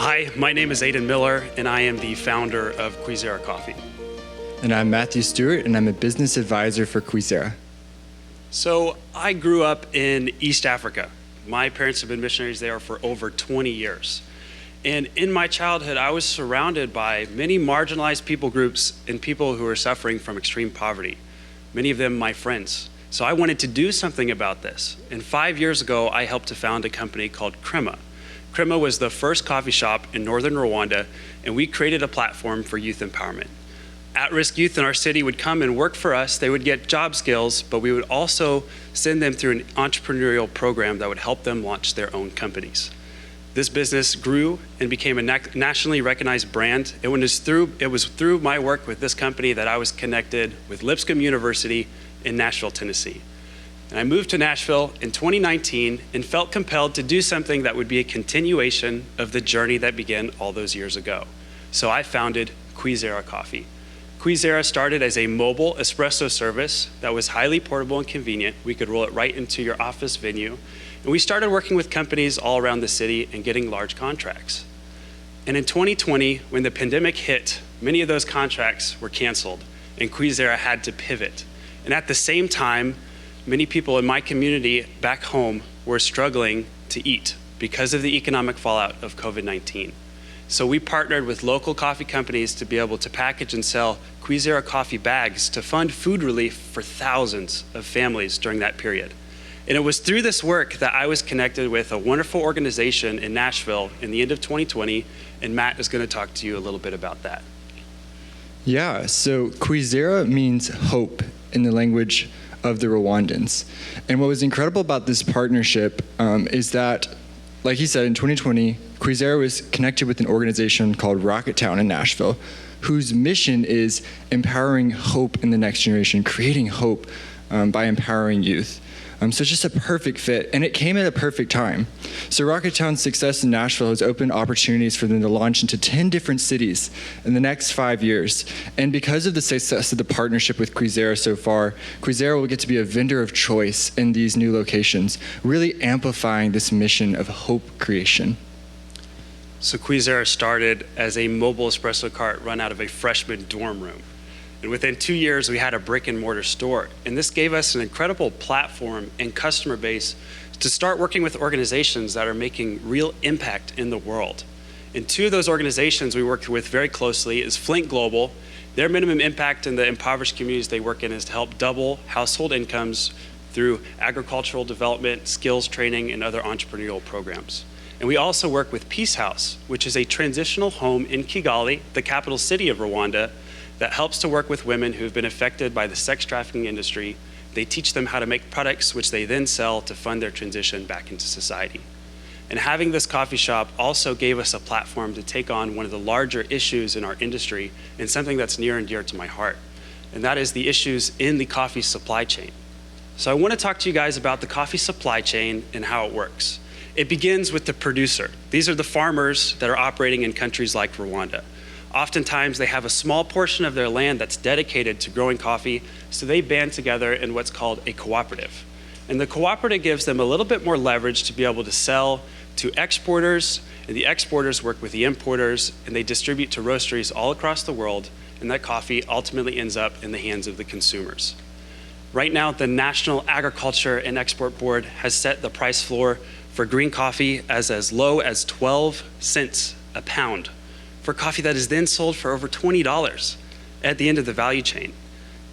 Hi, my name is Aidan Miller, and I am the founder of Kwizera Coffee. And I'm Matthew Stewart, and I'm a business advisor for Kwizera. So I grew up in East Africa. My parents have been missionaries there for over 20 years. And in my childhood, I was surrounded by many marginalized people groups and people who were suffering from extreme poverty, many of them my friends. So I wanted to do something about this. And 5 years ago, I helped to found a company called Crema. Crema was the first coffee shop in northern Rwanda, and we created a platform for youth empowerment. At-risk youth in our city would come and work for us. They would get job skills, but we would also send them through an entrepreneurial program that would help them launch their own companies. This business grew and became a nationally recognized brand. It was through my work with this company that I was connected with Lipscomb University in Nashville, Tennessee. And I moved to Nashville in 2019 and felt compelled to do something that would be a continuation of the journey that began all those years ago. So I founded Kwizera Coffee. Kwizera started as a mobile espresso service that was highly portable and convenient. We could roll it right into your office venue. And we started working with companies all around the city and getting large contracts. And in 2020, when the pandemic hit, many of those contracts were canceled and Kwizera had to pivot. And at the same time, many people in my community back home were struggling to eat because of the economic fallout of COVID-19. So we partnered with local coffee companies to be able to package and sell Kwizera coffee bags to fund food relief for thousands of families during that period. And it was through this work that I was connected with a wonderful organization in Nashville in the end of 2020, and Matt is going to talk to you a little bit about that. Yeah, so Kwizera means hope in the language of the Rwandans. And what was incredible about this partnership is that, like he said, in 2020, Kwizera was connected with an organization called Rocketown in Nashville, whose mission is empowering hope in the next generation, creating hope by empowering youth. So it's just a perfect fit, and it came at a perfect time. So Rocketown's success in Nashville has opened opportunities for them to launch into 10 different cities in the next 5 years. And because of the success of the partnership with Kwizera so far, Kwizera will get to be a vendor of choice in these new locations, really amplifying this mission of hope creation. So Kwizera started as a mobile espresso cart run out of a freshman dorm room. And within 2 years, we had a brick and mortar store. And this gave us an incredible platform and customer base to start working with organizations that are making real impact in the world. And two of those organizations we worked with very closely is Flint Global. Their minimum impact in the impoverished communities they work in is to help double household incomes through agricultural development, skills training, and other entrepreneurial programs. And we also work with Peace House, which is a transitional home in Kigali, the capital city of Rwanda, that helps to work with women who have been affected by the sex trafficking industry. They teach them how to make products, which they then sell to fund their transition back into society. And having this coffee shop also gave us a platform to take on one of the larger issues in our industry and something that's near and dear to my heart. And that is the issues in the coffee supply chain. So I want to talk to you guys about the coffee supply chain and how it works. It begins with the producer. These are the farmers that are operating in countries like Rwanda. Oftentimes, they have a small portion of their land that's dedicated to growing coffee, so they band together in what's called a cooperative. And the cooperative gives them a little bit more leverage to be able to sell to exporters, and the exporters work with the importers, and they distribute to roasteries all across the world, and that coffee ultimately ends up in the hands of the consumers. Right now, the National Agriculture and Export Board has set the price floor for green coffee as low as 12 cents a pound, for coffee that is then sold for over $20 at the end of the value chain.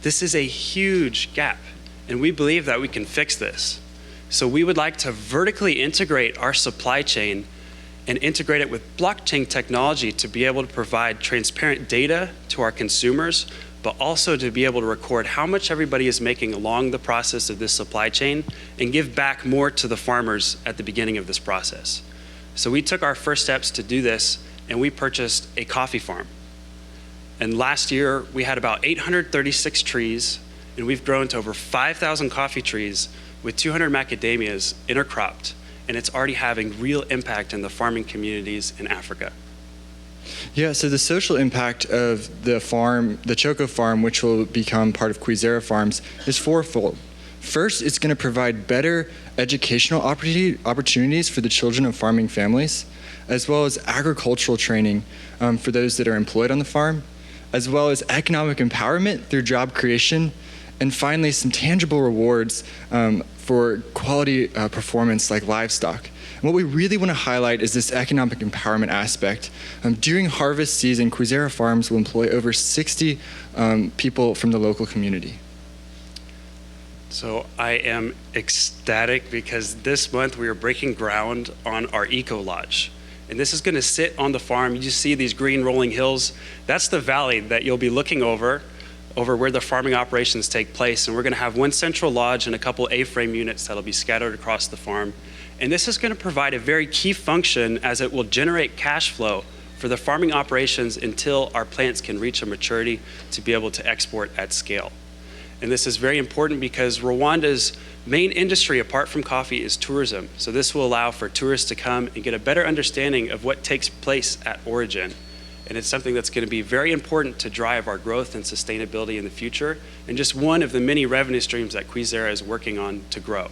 This is a huge gap, and we believe that we can fix this. So we would like to vertically integrate our supply chain and integrate it with blockchain technology to be able to provide transparent data to our consumers, but also to be able to record how much everybody is making along the process of this supply chain and give back more to the farmers at the beginning of this process. So we took our first steps to do this, and we purchased a coffee farm. And last year, we had about 836 trees, and we've grown to over 5,000 coffee trees with 200 macadamias intercropped, and it's already having real impact in the farming communities in Africa. Yeah, so the social impact of the farm, the Choco farm, which will become part of Kwizera Farms, is fourfold. First, it's going to provide better educational opportunities for the children of farming families, as well as agricultural training for those that are employed on the farm, as well as economic empowerment through job creation, and finally, some tangible rewards for quality performance like livestock. And what we really want to highlight is this economic empowerment aspect. During harvest season, Kwizera Farms will employ over 60 people from the local community. So I am ecstatic because this month we are breaking ground on our Eco Lodge. And this is going to sit on the farm. You see these green rolling hills. That's the valley that you'll be looking over where the farming operations take place. And we're going to have one central lodge and a couple A-frame units that'll be scattered across the farm. And this is going to provide a very key function as it will generate cash flow for the farming operations until our plants can reach a maturity to be able to export at scale. And this is very important because Rwanda's main industry, apart from coffee, is tourism. So this will allow for tourists to come and get a better understanding of what takes place at origin. And it's something that's going to be very important to drive our growth and sustainability in the future, and just one of the many revenue streams that Kwizera is working on to grow.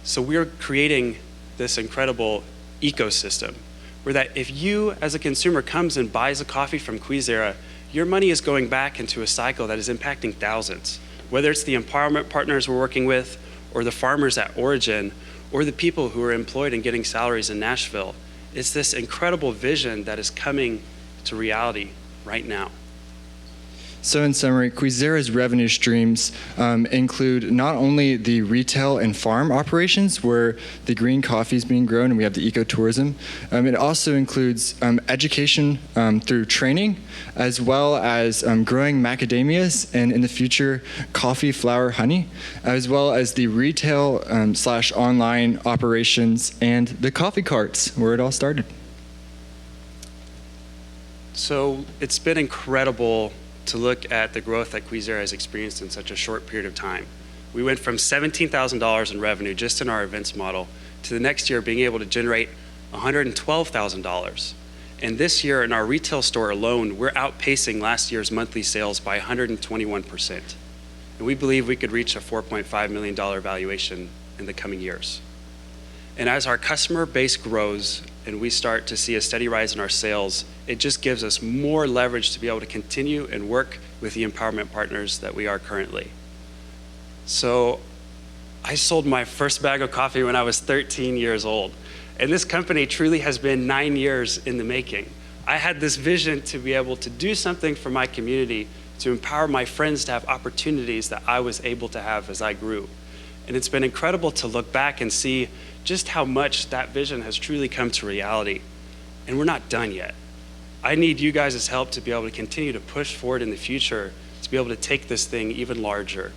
So we're creating this incredible ecosystem where that if you as a consumer comes and buys a coffee from Kwizera, your money is going back into a cycle that is impacting thousands, whether it's the empowerment partners we're working with, or the farmers at origin, or the people who are employed and getting salaries in Nashville. It's this incredible vision that is coming to reality right now. So in summary, Kwizera's revenue streams include not only the retail and farm operations where the green coffee is being grown and we have the ecotourism, it also includes education through training, as well as growing macadamias and in the future coffee, flour, honey, as well as the retail / online operations and the coffee carts where it all started. So it's been incredible to look at the growth that Kwizera has experienced in such a short period of time. We went from $17,000 in revenue just in our events model to the next year being able to generate $112,000. And this year in our retail store alone, we're outpacing last year's monthly sales by 121%. And we believe we could reach a $4.5 million valuation in the coming years. And as our customer base grows and we start to see a steady rise in our sales, it just gives us more leverage to be able to continue and work with the empowerment partners that we are currently. So I sold my first bag of coffee when I was 13 years old. And this company truly has been 9 years in the making. I had this vision to be able to do something for my community, to empower my friends to have opportunities that I was able to have as I grew. And it's been incredible to look back and see just how much that vision has truly come to reality. And we're not done yet. I need you guys' help to be able to continue to push forward in the future, to be able to take this thing even larger.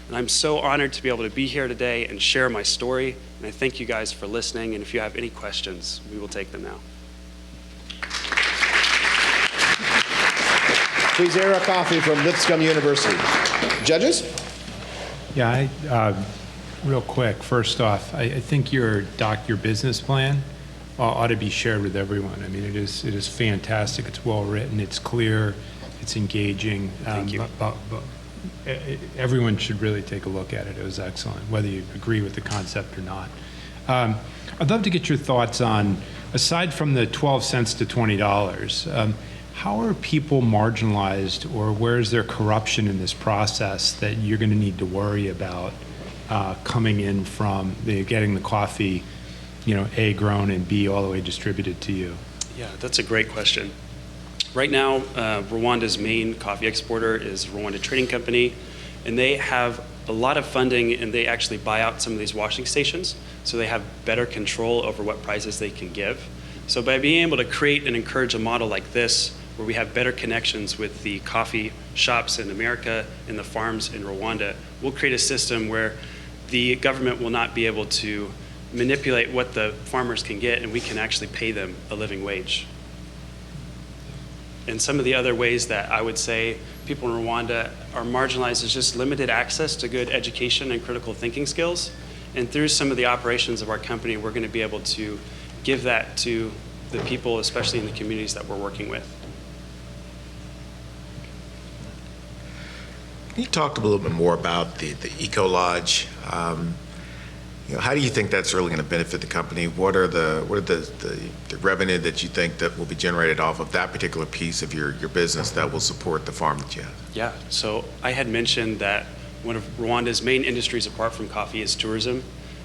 And I'm so honored to be able to be here today and share my story. And I thank you guys for listening. And if you have any questions, we will take them now. Kwizera Coffee from Lipscomb University. Judges? Yeah, real quick, first off, I think your business plan ought to be shared with everyone. I mean, it is fantastic. It's well written. It's clear. It's engaging. Thank you. But everyone should really take a look at it. It was excellent, whether you agree with the concept or not. I'd love to get your thoughts on, aside from the 12 cents to $20, how are people marginalized, or where is there corruption in this process that you're going to need to worry about coming in from getting the coffee, A, grown, and B, all the way distributed to you? Yeah, that's a great question. Right now, Rwanda's main coffee exporter is Rwanda Trading Company, and they have a lot of funding, and they actually buy out some of these washing stations, so they have better control over what prices they can give. So by being able to create and encourage a model like this, where we have better connections with the coffee shops in America and the farms in Rwanda, we'll create a system where the government will not be able to manipulate what the farmers can get, and we can actually pay them a living wage. And some of the other ways that I would say people in Rwanda are marginalized is just limited access to good education and critical thinking skills. And through some of the operations of our company, we're going to be able to give that to the people, especially in the communities that we're working with. you talk a little bit more about the Eco Lodge? How do you think that's really going to benefit the company? What are the revenue that you think that will be generated off of that particular piece of your business that will support the farm that you have? Yeah, so I had mentioned that one of Rwanda's main industries apart from coffee is tourism.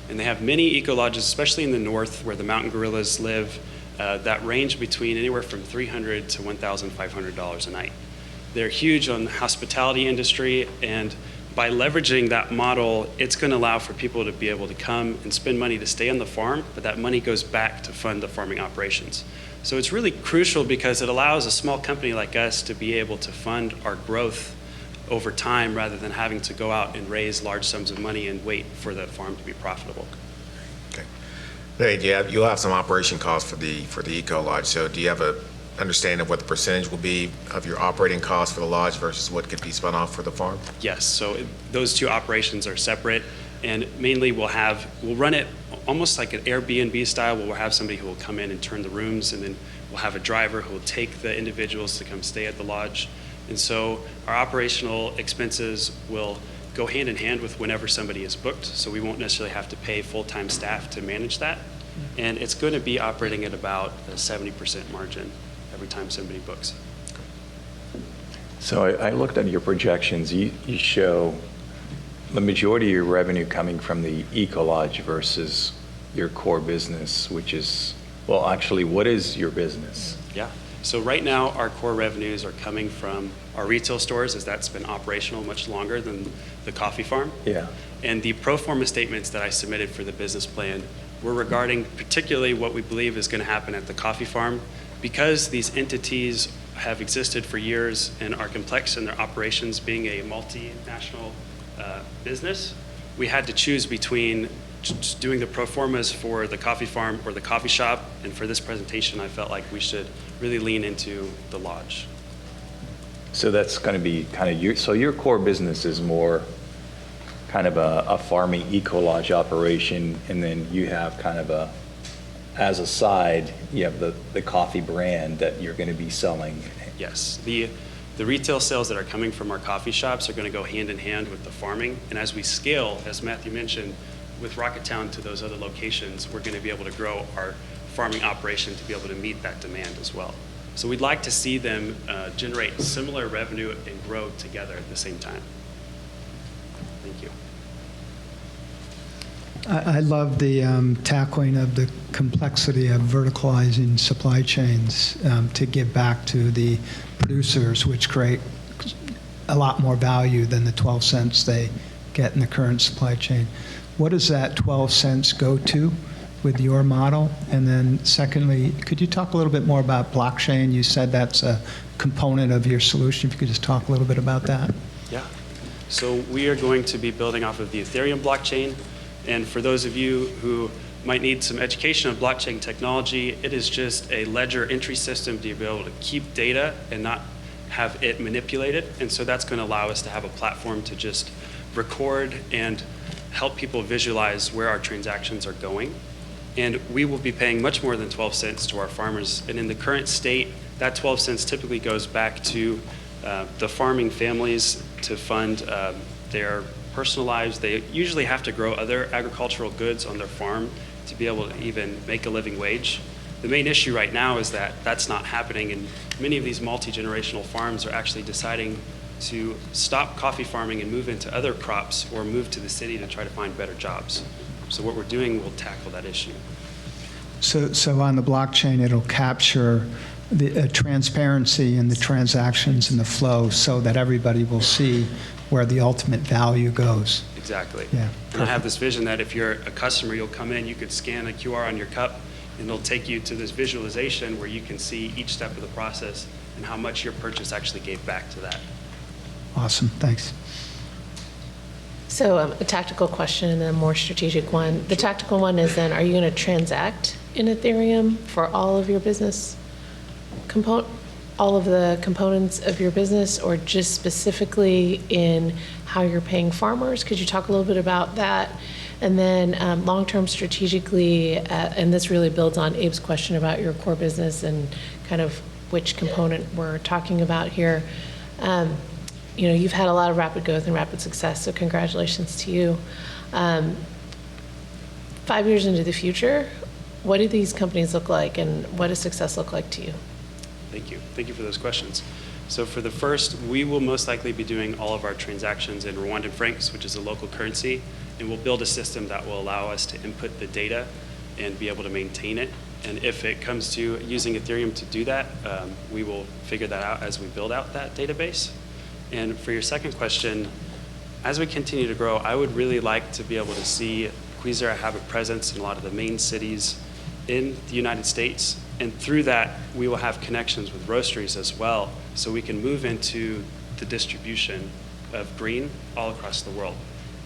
And they have many eco-lodges, especially in the north where the mountain gorillas live, that range between anywhere from $300 to $1,500 a night. They're huge on the hospitality industry, and by leveraging that model, it's going to allow for people to be able to come and spend money to stay on the farm, but that money goes back to fund the farming operations. So it's really crucial because it allows a small company like us to be able to fund our growth over time rather than having to go out and raise large sums of money and wait for the farm to be profitable. Okay. Hey, you'll have some operation costs for the Eco Lodge. So do you have a understanding of what the percentage will be of your operating costs for the lodge versus what could be spun off for the farm? Yes, so those two operations are separate, and mainly we'll run it almost like an Airbnb style, where we'll have somebody who will come in and turn the rooms, and then we'll have a driver who will take the individuals to come stay at the lodge. And so our operational expenses will go hand in hand with whenever somebody is booked, so we won't necessarily have to pay full-time staff to manage that. And it's going to be operating at about a 70% margin every time somebody books. So I looked at your projections. You show the majority of your revenue coming from the Eco Lodge versus your core business, which is, well, actually, what is your business? Yeah. So right now, our core revenues are coming from our retail stores, as that's been operational much longer than the coffee farm. Yeah. And the pro forma statements that I submitted for the business plan were regarding particularly what we believe is going to happen at the coffee farm. Because these entities have existed for years and are complex in their operations, being a multinational business, we had to choose between just doing the pro formas for the coffee farm or the coffee shop. And for this presentation, I felt like we should really lean into the lodge. So that's going to be kind of your core business is more kind of a farming Eco Lodge operation, and then you have kind of as a side, you have the coffee brand that you're going to be selling. Yes, the retail sales that are coming from our coffee shops are going to go hand in hand with the farming. And as we scale, as Matthew mentioned, with Rocketown to those other locations, we're going to be able to grow our farming operation to be able to meet that demand as well. So we'd like to see them generate similar revenue and grow together at the same time. Thank you. I love the tackling of the complexity of verticalizing supply chains to give back to the producers, which create a lot more value than the 12 cents they get in the current supply chain. What does that 12 cents go to with your model? And then secondly, could you talk a little bit more about blockchain? You said that's a component of your solution. If you could just talk a little bit about that. Yeah. So we are going to be building off of the Ethereum blockchain. And for those of you who might need some education on blockchain technology, it is just a ledger entry system to be able to keep data and not have it manipulated. And so that's going to allow us to have a platform to just record and help people visualize where our transactions are going. And we will be paying much more than 12 cents to our farmers. And in the current state, that 12 cents typically goes back to the farming families to fund their personal lives. They usually have to grow other agricultural goods on their farm to be able to even make a living wage. The main issue right now is that that's not happening, and many of these multi-generational farms are actually deciding to stop coffee farming and move into other crops or move to the city to try to find better jobs. So what we're doing will tackle that issue. So on the blockchain, it'll capture the transparency in the transactions and the flow so that everybody will see where the ultimate value goes. Exactly. Yeah, and I have this vision that if you're a customer, you'll come in, you could scan a QR on your cup, and it'll take you to this visualization where you can see each step of the process and how much your purchase actually gave back to that. Awesome, thanks. So a tactical question and a more strategic one. The tactical one is then, are you going to transact in Ethereum for all of your business all of the components of your business, or just specifically in how you're paying farmers? Could you talk a little bit about that? And then long-term strategically, and this really builds on Abe's question about your core business and kind of which component we're talking about here. you've had a lot of rapid growth and rapid success, so congratulations to you. 5 years into the future, what do these companies look like, and what does success look like to you? Thank you. Thank you for those questions. So for the first, we will most likely be doing all of our transactions in Rwandan francs, which is a local currency, and we'll build a system that will allow us to input the data and be able to maintain it. And if it comes to using Ethereum to do that, we will figure that out as we build out that database. And for your second question, as we continue to grow, I would really like to be able to see Kwizera have a presence in a lot of the main cities in the United States. And through that, we will have connections with roasteries as well, so we can move into the distribution of green all across the world.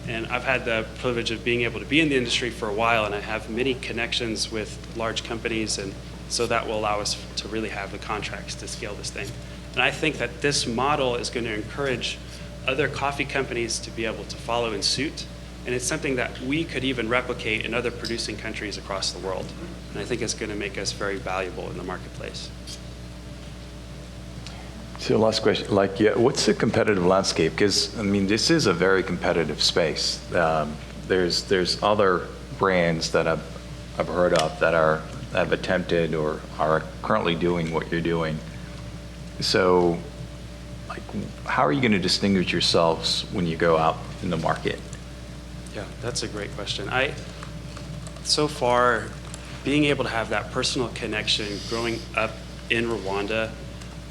And I've had the privilege of being able to be in the industry for a while, and I have many connections with large companies, and so that will allow us to really have the contracts to scale this thing. And I think that this model is going to encourage other coffee companies to be able to follow in suit, and it's something that we could even replicate in other producing countries across the world. And I think it's going to make us very valuable in the marketplace. So last question, what's the competitive landscape? Because, I mean, this is a very competitive space. There's other brands that I've heard of that have attempted or are currently doing what you're doing. So, how are you going to distinguish yourselves when you go out in the market? Yeah, that's a great question. So far, being able to have that personal connection growing up in Rwanda,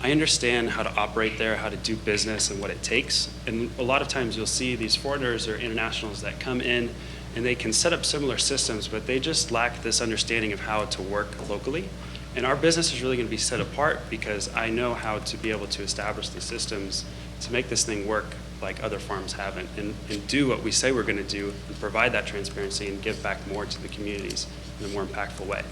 I understand how to operate there, how to do business, and what it takes. And a lot of times you'll see these foreigners or internationals that come in and they can set up similar systems, but they just lack this understanding of how to work locally. And our business is really going to be set apart because I know how to be able to establish the systems to make this thing work like other farms haven't, and do what we say we're going to do, and provide that transparency and give back more to the communities in a more impactful way.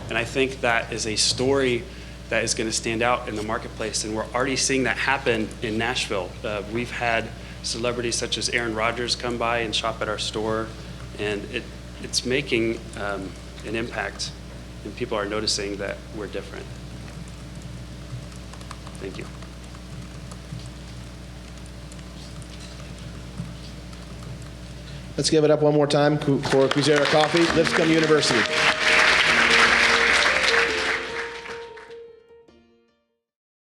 And I think that is a story that is going to stand out in the marketplace, and we're already seeing that happen in Nashville. We've had celebrities such as Aaron Rodgers come by and shop at our store, and it's making an impact, and people are noticing that we're different. Thank you. Let's give it up one more time for Kwizera Coffee, Lipscomb University.